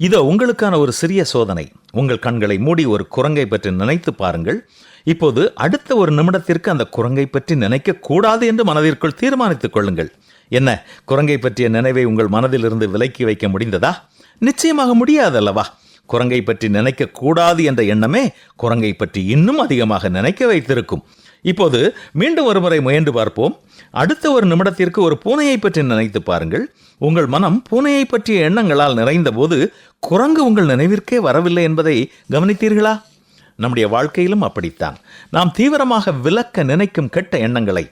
இதோ உங்களுக்கான ஒரு சிறிய சோதனை. உங்கள் கண்களை மூடி ஒரு குரங்கை பற்றி நினைத்து பாருங்கள். இப்போது அடுத்த ஒரு நிமிடத்திற்கு அந்த குரங்கை பற்றி நினைக்க கூடாது என்று மனதிற்குள் தீர்மானித்துக் கொள்ளுங்கள். என்ன, குரங்கை பற்றிய நினைவை உங்கள் மனதிலிருந்து விலக்கி வைக்க முடிந்ததா? நிச்சயமாக முடியாதல்லவா? குரங்கை பற்றி நினைக்க கூடாது என்ற எண்ணமே குரங்கை பற்றி இன்னும் அதிகமாக நினைக்க வைத்திருக்கும். இப்போது மீண்டும் ஒரு முறை முயன்று பார்ப்போம். அடுத்த ஒரு நிமிடத்திற்கு ஒரு பூனையை பற்றி நினைத்து பாருங்கள். உங்கள் மனம் பூனையை பற்றிய எண்ணங்களால் நிறைந்த போது குரங்கு உங்கள் நினைவிற்கே வரவில்லை என்பதை கவனித்தீர்களா? நம்முடைய வாழ்க்கையிலும் அப்படித்தான். நாம் தீவிரமாக விலக்க நினைக்கும் கெட்ட எண்ணங்களை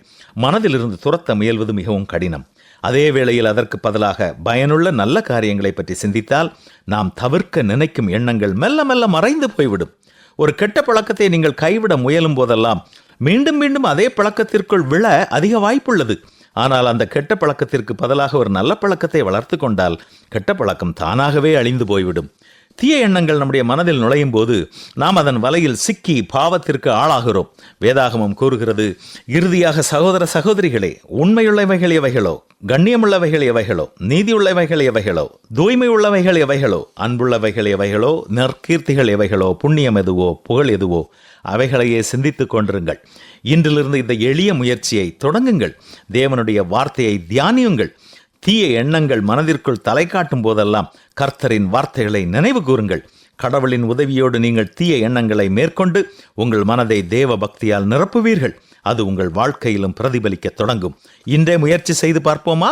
மனதிலிருந்து துரத்த முயல்வது மிகவும் கடினம். அதே வேளையில் அதற்கு பதிலாக பயனுள்ள நல்ல காரியங்களை பற்றி சிந்தித்தால் நாம் தவிர்க்க நினைக்கும் எண்ணங்கள் மெல்ல மெல்ல மறைந்து போய்விடும். ஒரு கெட்ட பழக்கத்தை நீங்கள் கைவிட முயலும் போதெல்லாம் மீண்டும் மீண்டும் அதே பழக்கத்திற்குள் விழ அதிக வாய்ப்புள்ளது. ஆனால் அந்த கெட்ட பழக்கத்திற்கு பதிலாக ஒரு நல்ல பழக்கத்தை வளர்த்து கொண்டால் கெட்ட பழக்கம் தானாகவே அழிந்து போய்விடும். தீய எண்ணங்கள் நம்முடைய மனதில் நுழையும் போது நாம் அதன் வலையில் சிக்கி பாவத்திற்கு ஆளாகிறோம். வேதாகமம் கூறுகிறது, இறுதியாக சகோதர சகோதரிகளே, உண்மையுள்ளவைகள் எவைகளோ, கண்ணியமுள்ளவைகள் எவைகளோ, நீதியுள்ளவைகள் எவைகளோ, தூய்மை உள்ளவைகள் எவைகளோ, அன்புள்ளவைகள் எவைகளோ, நற்கீர்த்திகள் எவைகளோ, புண்ணியம் எதுவோ, புகழ் எதுவோ, அவைகளையே சிந்தித்துக் கொண்டிருங்கள். இன்றிலிருந்து இந்த எளிய முயற்சியை தொடங்குங்கள். தேவனுடைய வார்த்தையை தியானியுங்கள். தீய எண்ணங்கள் மனதிற்குள் தலை காட்டும் போதெல்லாம் கர்த்தரின் வார்த்தைகளை நினைவு கூறுங்கள். கடவுளின் உதவியோடு நீங்கள் தீய எண்ணங்களை மேற்கொண்டு உங்கள் மனதை தேவ பக்தியால் நிரப்புவீர்கள். அது உங்கள் வாழ்க்கையிலும் பிரதிபலிக்க தொடங்கும். இன்றே முயற்சி செய்து பார்ப்போமா?